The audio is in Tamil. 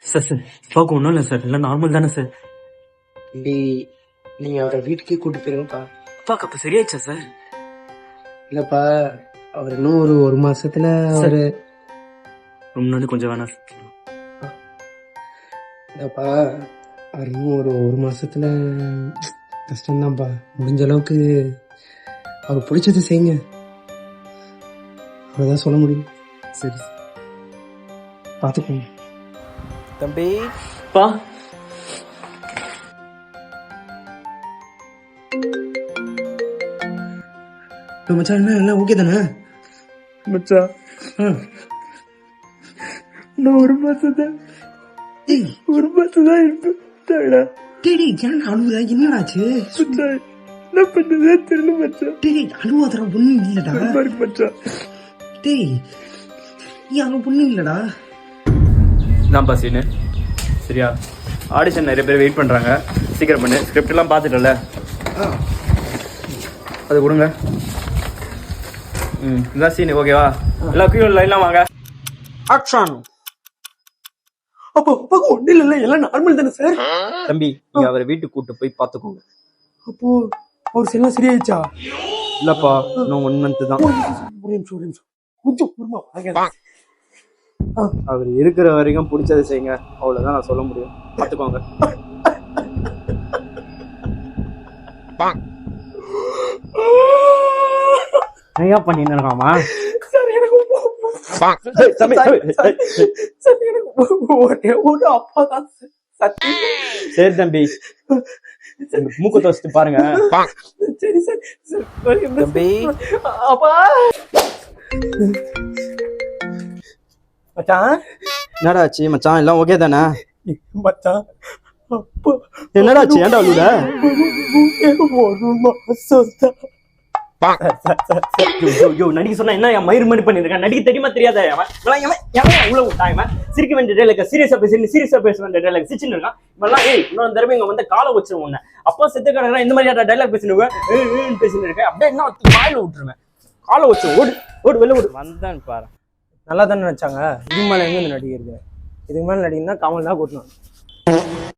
சார் சார் அப்பாவுக்கு ஒன்றும் இல்லை சார், எல்லாம் நார்மல் தானே சார்? தம்பி, நீங்க அவரை வீட்டுக்கே கூட்டு போயிருங்கப்பா. அப்பாவுக்கு அப்போ சரியாயிடுச்சா சார்? இல்லப்பா, அவர் இன்னும் ஒரு மாசத்துல அவரு முன்னாடி கொஞ்சம் வேணாம். இல்லப்பா, அவர் இன்னும் ஒரு மாசத்துல கஷ்டம்தான்ப்பா. முடிஞ்ச அளவுக்கு அவர் பிடிச்சது செய்யுங்க, அவ்வளோதான் சொல்ல முடியும். சரி பார்த்துக்கோங்க தம்பி. பா. மச்சான், என்ன எல்லாம் ஓகே தானே? மச்சான், நான் ஒரு மாசம் தான் இருப்பேன். அழுவுதா? என்னடாச்சு? என்ன பண்ணதே தெரியல மச்சான். அழுவாதரா, ஒண்ணும் இல்லடா. மச்சான், நீ அங்க ஒண்ணும் இல்லடா. தான்ப்பா சீனு, சரியா? ஆடிஷன் நிறைய பேர் வெயிட் பண்ணுறாங்க, சீக்கிரம் பண்ணு. ஸ்கிரிப்ட் எல்லாம் பார்த்துட்டல, அது கொடுங்க. இதான் சீனு, ஓகேவா? எல்லாம் கியூ லைன்லாம் வாங்க. ஆக்ஷன். அப்போ அப்பாவுக்கு ஒன்றும் இல்லை, எல்லாம் நார்மல் தானே சார்? தம்பி, நீங்க அவரை வீட்டுக்கு கூட்டு போய் பார்த்துக்கோங்க. அப்போ அவர் எல்லாம் சரியாயிடுச்சா? இல்லப்பா, இன்னும் 1 month தான். ஒரு நிமிஷம் கொஞ்சம் பொறுமா வாங்க. அவர் இருக்கிற வரைக்கும் பிடிச்சதை செய்யுங்க, அவ்வளவுதான் நான் சொல்ல முடியும். பார்த்துக்கோங்க. நிறையா பண்ணிட்டு இருக்காமா? சார், எனக்கு ஒரு அப்பா தான் சார். சரி தம்பி, மூக்கத்தை வச்சுட்டு பாருங்க. சரி சார். தம்பி. அப்பா. மச்சான், என்னடாச்சு மச்சான், எல்லாம் ஓகே தானே? மச்சான், அப்பா என்னடாச்சு, ஏன்டா அழுவுற? ஒரு மாசம் தான். நடிக்க சொன்னா என்ன என் மயிறு மாதிரி பண்ணிருக்கேன்? நடிக்க தெரியுமா தெரியாத? உள்ள விட்டாங்க. சிரிக்க வேண்டிய டைலாக் சீரியஸா பேச வேண்டிய டைலாக் சிரிச்சுன்னு இருக்கான். இவெல்லாம் இன்னொரு தடவை இங்க வந்து காலை வச்சிருவோம். உன்னை அப்பா செத்து கிடக்குறா, இந்த மாதிரி டைலாக் பேசினுவேன் பேசின்னு இருக்கேன். அப்படியே என்ன வாயில விட்டுருவேன். காலை வச்சு ஓடு வெளில ஓடு. வந்தான் பாரு. நல்லா தானே நினைச்சாங்க. இதுக்கு மேல எங்க நடிக்கிறது? இதுக்கு மேல நடிகன்னா கமல் தான் கூட்டணும்.